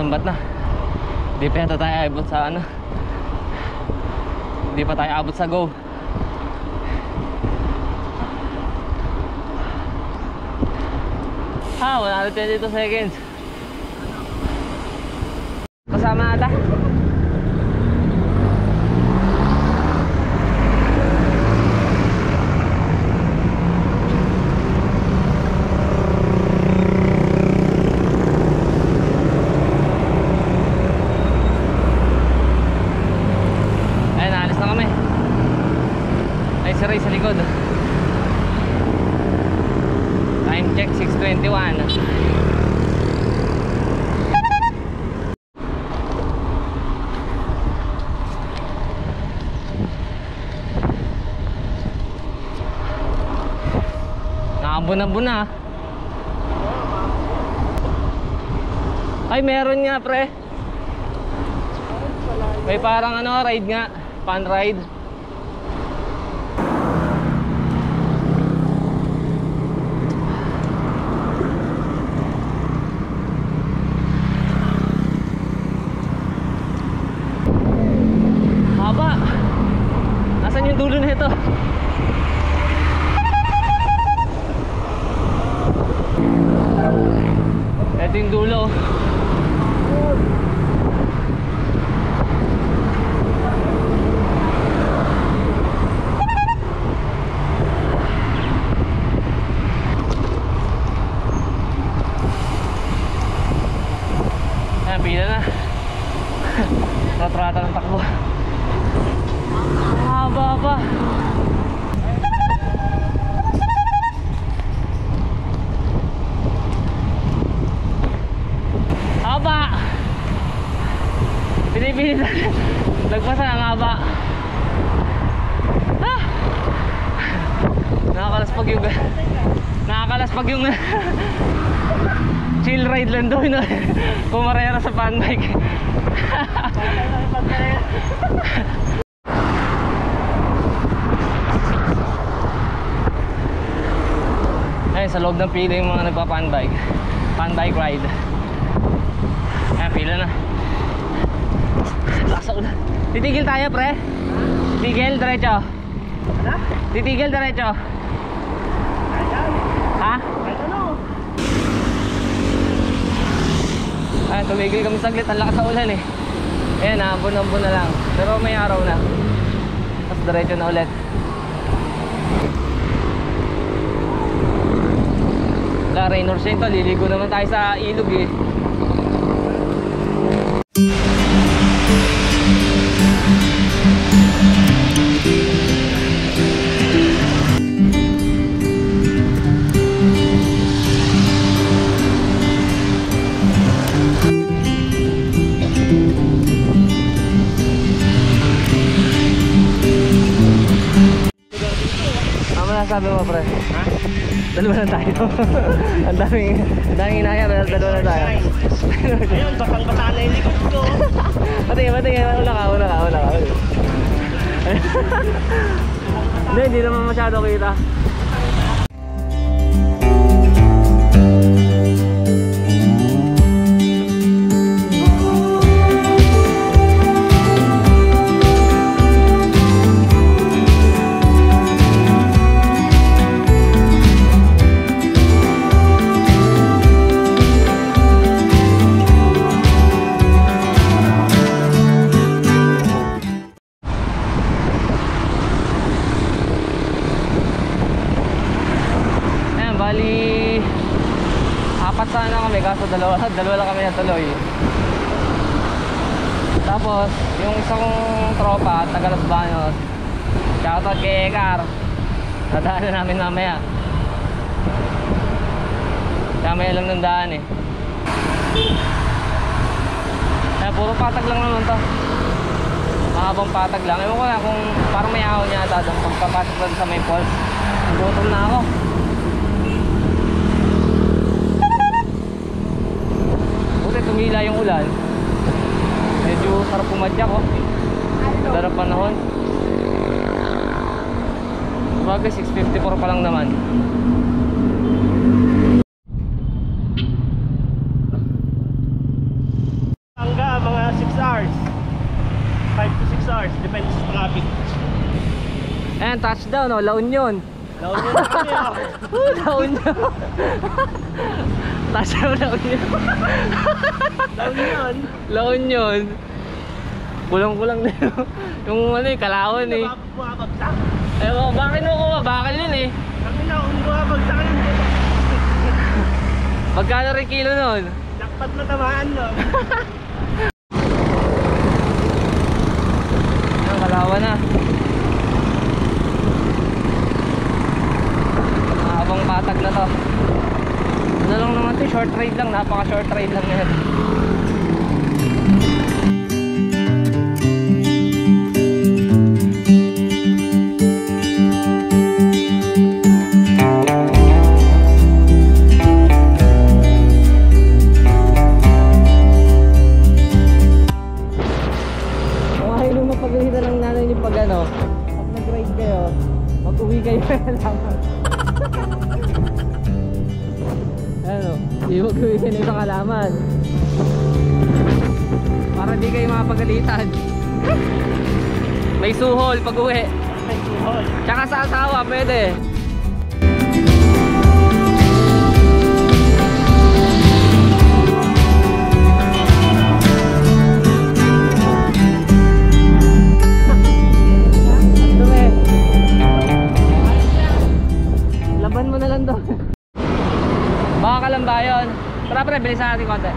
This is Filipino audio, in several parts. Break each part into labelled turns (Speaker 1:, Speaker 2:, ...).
Speaker 1: lambat na. Hindi pa yata tayo abot sa ano. Hindi pa tayo abot sa go. Ha, 122 seconds. Kasama ata. Ayun, naalis na kami. Ay, si Ray sa likod. Time check 6:21. Nakabuna-buna. Ay, meron nga pre. May parang ano, ride nga, fun ride. Haba. Nasaan yung dulo na ito? Ito yung dulo. Ayan, pila na. Ratrata ng takbo. Haba pa. Haba. Pinipili na. Lagpasan ang haba. Ah! Nakakalaspag yung nakakalaspag yung chill ride lang doon, no? Kumarera sa fun bike. Ayun, sa loob ng pila yung mga nagpa-fun bike ride. Ayan, pila na. Lakas sa ulan. Titigil tayo, pre. Titigil, diretso. Ano? Titigil, diretso. Ha? Ayan, tumigil kami saglit. Ang lakas sa ulan eh. Ayan, ambon-ambon na lang. Pero may araw na. Tapos diretso na ulit. Wala, rain or shine to. Liligo naman tayo sa ilog eh. Sabi mo, pre? Ha? Dalawa na tayo. Ang daming inaya, pero dalawa na tayo.
Speaker 2: Ayun, batang-bata na yung likod ko.
Speaker 1: Patingin. Una ka. Hindi naman masyado kita. Bali, apat sana kami, kaso dalawa lang kami natuloy. Tapos yung isang tropa, taga Los Baños, shoutout kay Ekar, nadaanan namin mamaya. Kaya may alam ng daan eh. Kaya puro patag lang naman to. Mahabang patag lang. Ewan ko na kung parang may ahon niya ata doon pagpapatag lang sa may falls. Gutom na ako. Buti tumila yung ulan. Medyo sarap pumadyak oh. Ganda ng panahon. Sabagay 6:54 pa lang naman.
Speaker 2: hours. Depende sa traffic.
Speaker 1: Ayan, touchdown, oh, La Union.
Speaker 2: Laon nyo na kami ah.
Speaker 1: La Union. Touchdown, La Union.
Speaker 2: Laon yun.
Speaker 1: La Union. Kulang-kulang na yun. Yung ano eh, Kalawan eh.
Speaker 2: Bumabagsak.
Speaker 1: Ewan, bakit mo ko bakal yun eh.
Speaker 2: Kami na, kung bumabagsak yun.
Speaker 1: Magkano rin kilo nun?
Speaker 2: Lakpat na tamaan nun.
Speaker 1: Ayan, Kalawan na. Mahabang patag na to. Ano lang naman to, short ride lang. Napaka short ride lang yan. Pag-uwita lang nanay niyo pag ano, pag nag-ride kayo, mag-uwi kayo lang. Ano, di mag-uwi kayo ng isang halaman. Para di kayo makapagalitan. May suhol pag-uwi.
Speaker 2: May suhol.
Speaker 1: Tsaka sa asawa, pwede. Laban mo na lang doon. Baka ka lang ba yun? Tara pre, bilisan natin konti.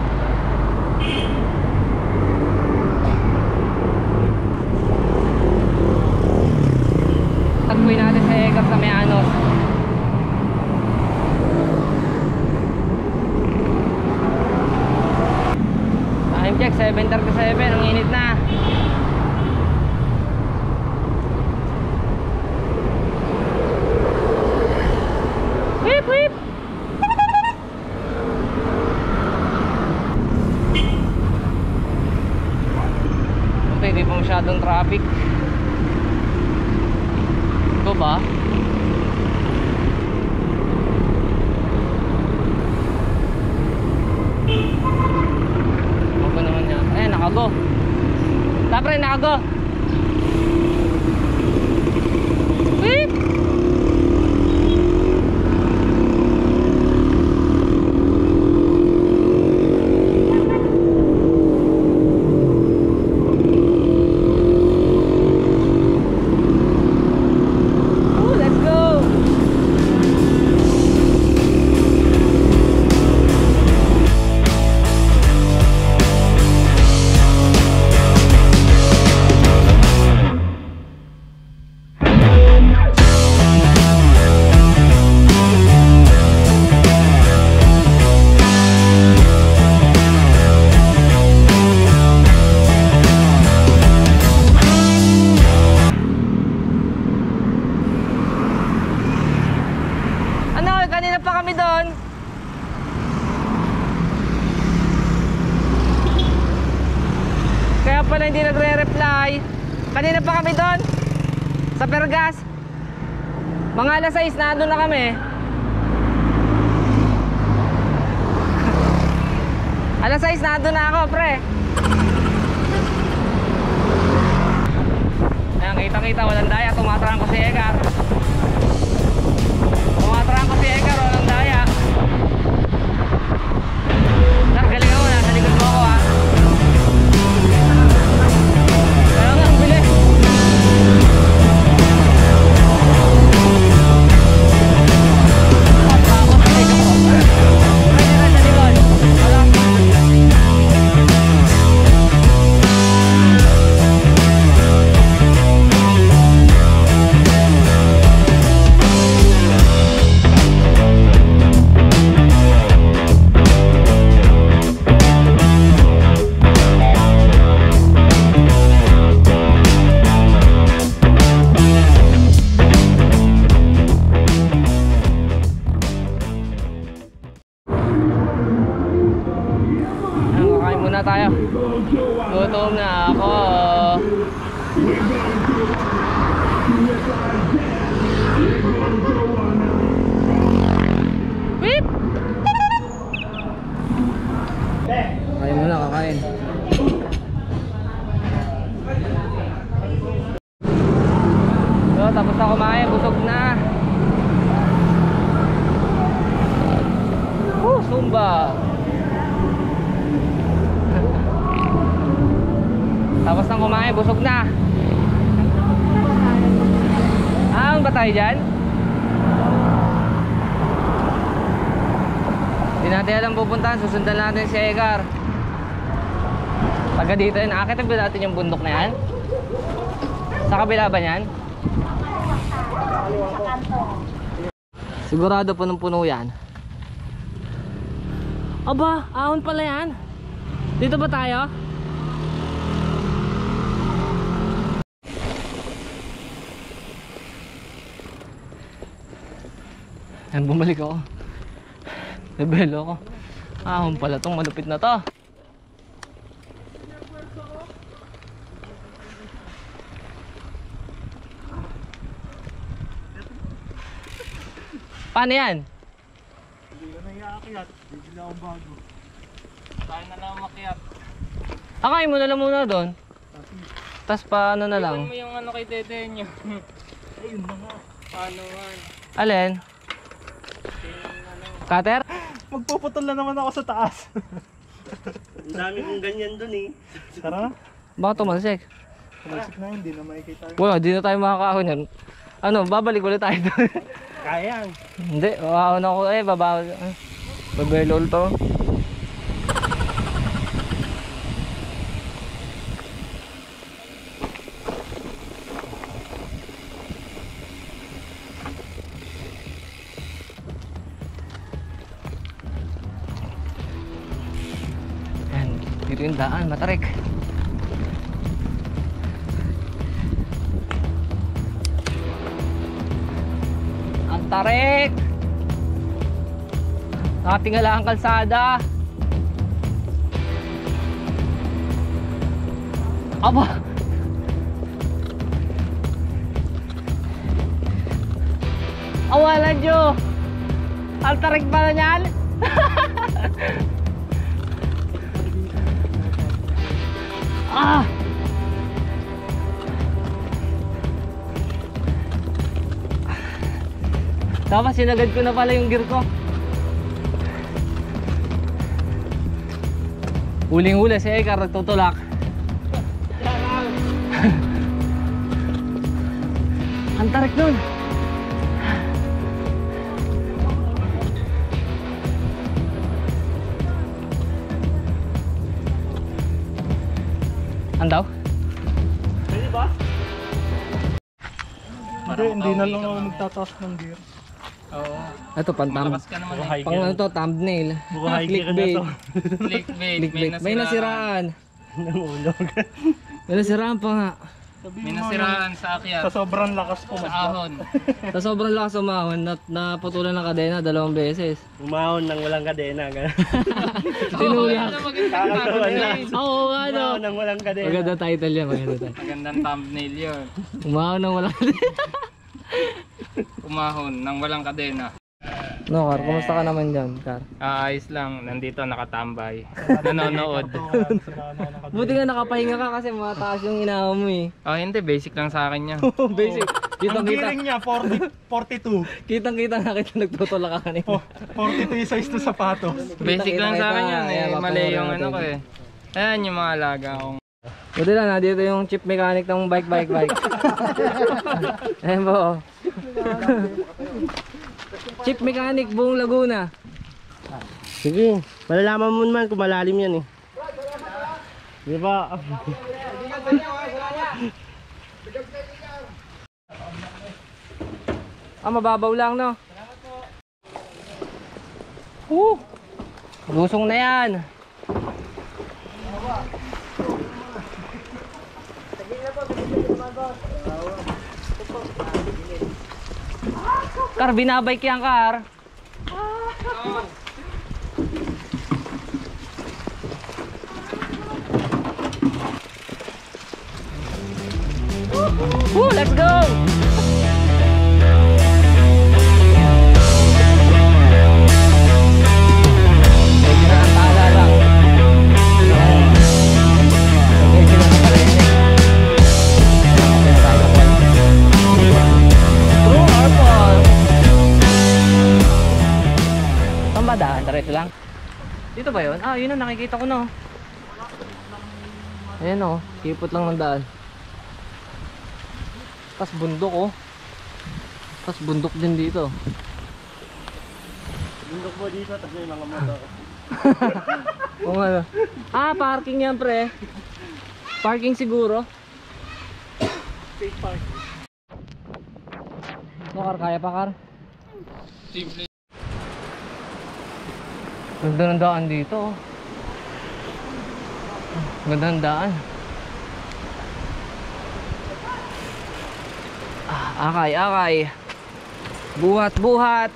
Speaker 1: Tagpuin natin sa Egar sa Meanos. Time check, 7:37. Ang init na. Whip, whip. Hindi pa masyadong traffic. Ito ba? Ako naman yan. Ayan, nakago. Tapre, nakago. Whip. Kanina pa kami doon. Kaya pala hindi nagre-reply. Kanina pa kami doon sa Pergas. Mga alas 6 na doon na kami. Alas 6 na doon na ako, pre. Ayan, kita-kita, walang daya. Tumatarang ko si Egar. Tumatarang ko si Egar, walang daya. Galing ako, nasa likod mo ako ha. Kaya nga, ang bilis. Ako sa likod mo. Kaya sa likod. Wala. Tayo. Gutom na ako. Whip! Kain muna, kakain. tapos na kumain, busog na. Sumba. Tapos na kumain, busog na. Ano ba tayo dyan? Hindi natin alam pupuntahan, susundan natin si Edgar. Taga dito yun, akitin ba natin yung bundok na yan? Sa kabila ba yan? Sigurado punong-puno yan. Aba, ahon pala yan. Dito ba tayo? Yan, bumalik ako. Rebelo ako. Ahon pala tong malupit na to. Paano yan?
Speaker 2: Hindi ka na iaakyat. Hindi na ako bago.
Speaker 3: Tayo na lang makiat.
Speaker 1: Akain mo na lang muna doon. Tapos paano na lang?
Speaker 3: Iwan mo yung ano kay Dede nyo.
Speaker 2: Ayun na nga.
Speaker 3: Paano man?
Speaker 1: Alin? Cutter?
Speaker 2: Magpuputol na naman ako sa taas. Ang dami kong ganyan dun eh. Tara na.
Speaker 1: Baka tumalsik.
Speaker 2: Kumasik na, hindi na makikita.
Speaker 1: Wala, di na tayo makakahon yan. Ano, babalik ulit tayo doon.
Speaker 2: Kaya.
Speaker 1: Hindi, makakahon ako babaw. Babelol to. Yan, dito yung daan, matarik. Ang tarik! Nakatingala ang kalsada. Aba! Awalan nyo! Ang tarik pala niyan! Ah! Tapos sinagad ko na pala yung gear ko. Huling-huli si Edgar nagtutulak. Ang tarik nun. Andaw?
Speaker 2: Pwede ba? Hindi na lang
Speaker 3: makauwi
Speaker 2: ako
Speaker 3: ka
Speaker 2: magtataas ng gear.
Speaker 3: Oo.
Speaker 1: Ito
Speaker 3: Malakas ka naman eh.
Speaker 1: pang ano to, thumbnail.
Speaker 2: Buka high gear na
Speaker 1: Clickbait.
Speaker 2: to.
Speaker 3: Clickbait.
Speaker 1: Clickbait. May nasiraan.
Speaker 2: Nangulog.
Speaker 1: May nasiraan pa nga.
Speaker 3: May nasiraan sa akyat.
Speaker 2: Sa sobrang lakas po.
Speaker 3: Sa ahon.
Speaker 1: Sa sobrang lakas umahon, naputulan ng kadena 2 beses.
Speaker 2: Umahon ng walang kadena.
Speaker 1: Tinulak.
Speaker 2: Kakatawa na.
Speaker 1: Oo nga no.
Speaker 2: Umahon ng walang kadena.
Speaker 1: Maganda title yan, maganda title.
Speaker 3: Magandang thumbnail yun.
Speaker 1: Umahon ng walang kadena.
Speaker 3: Umahon ng walang kadena.
Speaker 1: No, Kar, kumusta ka naman dyan, Kar?
Speaker 3: Ayos lang. Nandito nakatambay. Nanonood.
Speaker 1: Buti nga nakapahinga ka kasi mataas yung inahaw mo eh.
Speaker 3: Oh, hindi. Basic lang sa akin yan.
Speaker 1: Basic.
Speaker 2: Ang giring niya, 42.
Speaker 1: Kitang-kita na kita nagtutulak ka kanina.
Speaker 2: 42 yung size to sapatos.
Speaker 3: Basic lang sa akin yan.
Speaker 1: Ayan,
Speaker 3: Mali yung
Speaker 1: papanoorin
Speaker 3: ano ko
Speaker 1: natin.
Speaker 3: eh. Ayan yung mga alaga kong.
Speaker 1: Buti lang, dito yung chief mechanic ng bike. Ayan po. Oh. Chief mechanic buong Laguna.
Speaker 2: Sige, malalaman mo naman kung malalim yan eh. Di ba?
Speaker 1: Mababaw lang no. Lusong na yan. Kar, binabike yan, Kar. Let's go! Medyo nakatala lang. Medyo nakakarinig. Dito ba yun? Ah, yun na, nakikita ko na. Ayan o, kipot lang ng daan. Tapos bundok oh. Tapos bundok din dito.
Speaker 2: Bundok mo dito, tapos may mga motor.
Speaker 1: Oo nga. Ah, parking yan pre. Parking siguro.
Speaker 2: State park.
Speaker 1: Kar, kaya pa Kar?
Speaker 3: Simple.
Speaker 1: Ganda ng daan dito. Ganda ng daan. Ah, akay, akay. Buhat, buhat.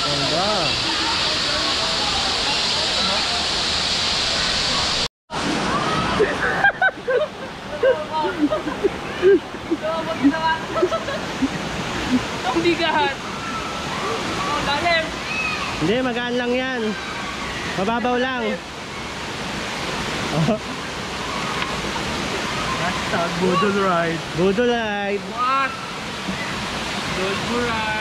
Speaker 1: Ganda.
Speaker 3: Ang bigat! Oh, lalim!
Speaker 2: Hindi, magaan lang yan. Mababaw lang. Oh.
Speaker 3: Hashtag Budol Ride.
Speaker 2: Budol ride.
Speaker 3: What? Budol Ride.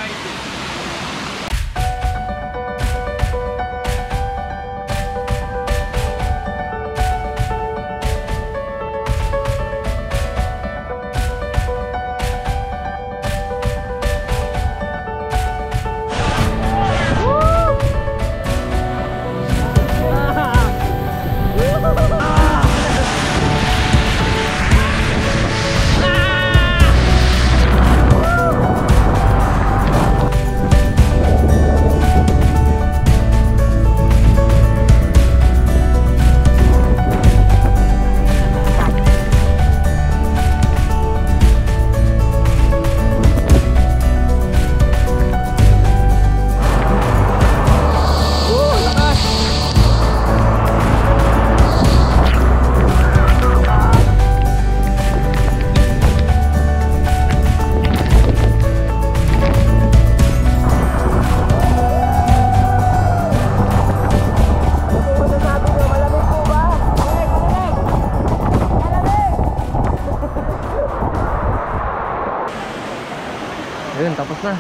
Speaker 1: Ayun, tapos na.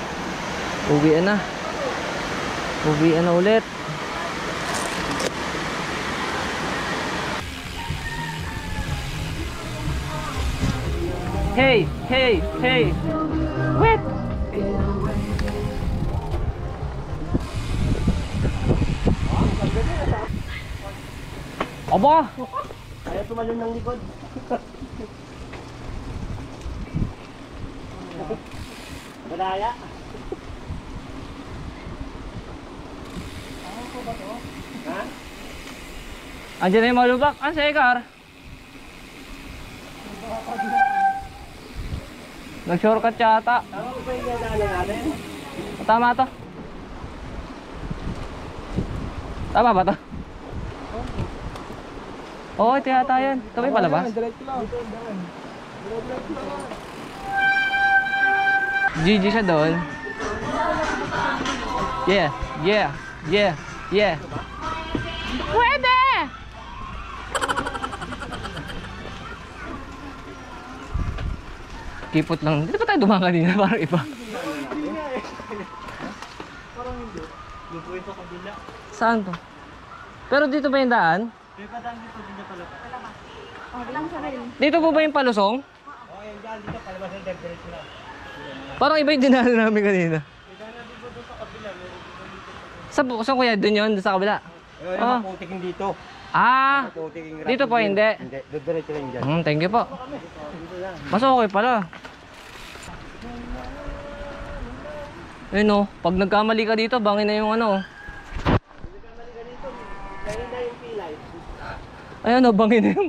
Speaker 1: Uwian na. Uwian na ulit. Hey, hey, hey. Wait. Aba!
Speaker 2: Ayaw tumalon ng likod. Madaya. Ano ba to? Ha?
Speaker 1: Andiyan na yung malubak. Ah, si Ekar. Nag-shortcut yata.
Speaker 2: Tama ko ba yung dadaanan natin?
Speaker 1: Tama to. Tama ba to? Oo, ito yata yan. Ito ba yung palabas? GG siya doon. Yeah, yeah, yeah, yeah. Pwede! Kipot lang. Dito pa tayo dumaan kanina? Parang iba.
Speaker 2: Parang hindi. Yung po ito kabila.
Speaker 1: Saan to? Pero dito ba yung daan?
Speaker 2: May padaan dito, hindi na pala.
Speaker 1: Dito po ba yung palusong?
Speaker 2: Oo, yung daan dito, palabas ng diretso na.
Speaker 1: Parang iba yung dinaanan namin kanina. Saan kuya? Doon yun? Doon sa kabila?
Speaker 2: Yung maputik dito.
Speaker 1: Ah!
Speaker 2: Maputik yung
Speaker 1: Dito po hindi?
Speaker 2: Hindi, diretso lang dyan.
Speaker 1: Thank you po. Mas okay pala. Ayun o, pag nagkamali ka dito, bangin na yung ano. Ayun o, bangin na yung...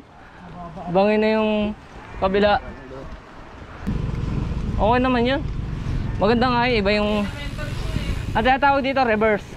Speaker 1: Bangin na yung kabila. Okay naman yun. Maganda nga yun, iba yung... Ang tinatawag dito, reverse.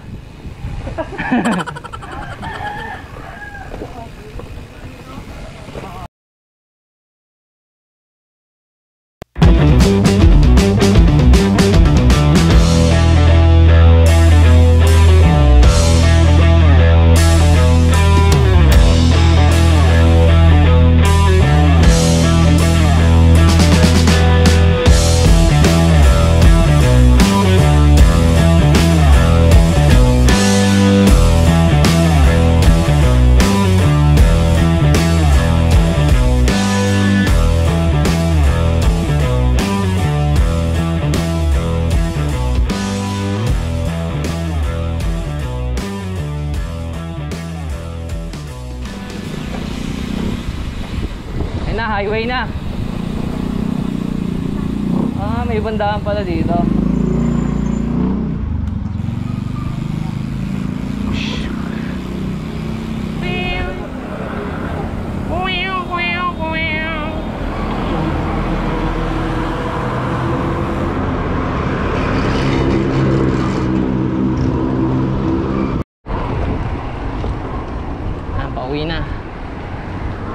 Speaker 1: Highway na. Ah, may bandaan pala dito. Ah, pauwi na.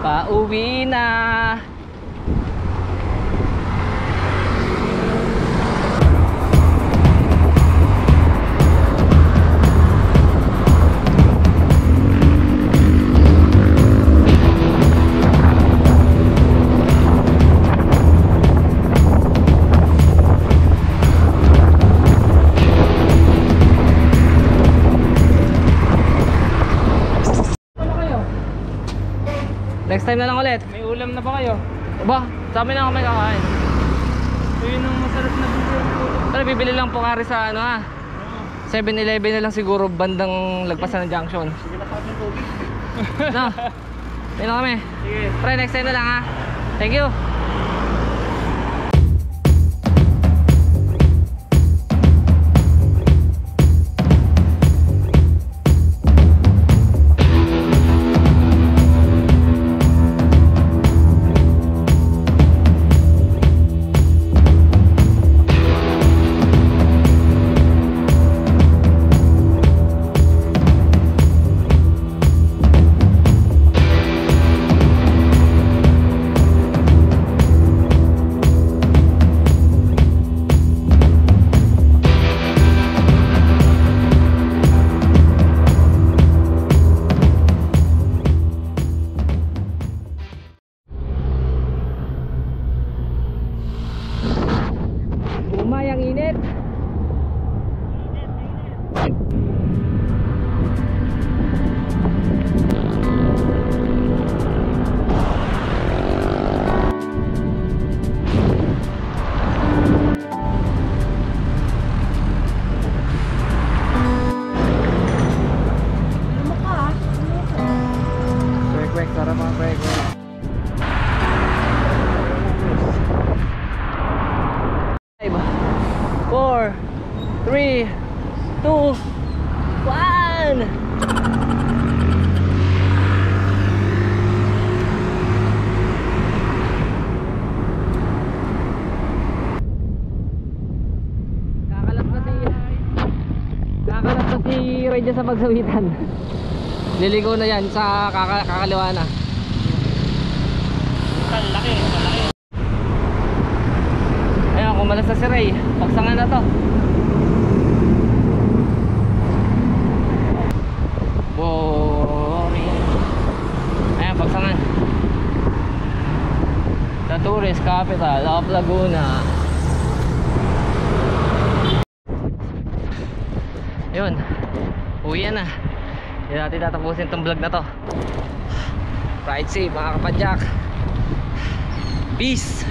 Speaker 1: Pauwi na. Next time na lang ulit.
Speaker 3: May ulam na ba kayo?
Speaker 1: Ba, sa amin na kami kakain.
Speaker 3: So yun ang masarap na bibili.
Speaker 1: Pero bibili lang po kari sa ano ha. 7-Eleven na lang siguro bandang lagpasan ng junction.
Speaker 2: Sige na sa akin, Kobe.
Speaker 1: No. Ayun na kami.
Speaker 3: Sige.
Speaker 1: Pre, next time na lang ha. Thank you. Umayang init. Kwek-kwek, sarap mga kwek-kwek. 4, 3, 2, 1. Kakalat na si Ray dyan sa pagsawitan. Liligo na yan sa kakaliwa na.
Speaker 3: Malaki, malaki.
Speaker 1: Ayan, kumalas na si Ray. Pagsangan na to. Boring. Ayan, pagsangan. The tourist capital of Laguna. Yun, uwi na. Hindi natin tatapusin itong vlog na to. Ride safe mga kapadyak. Peace.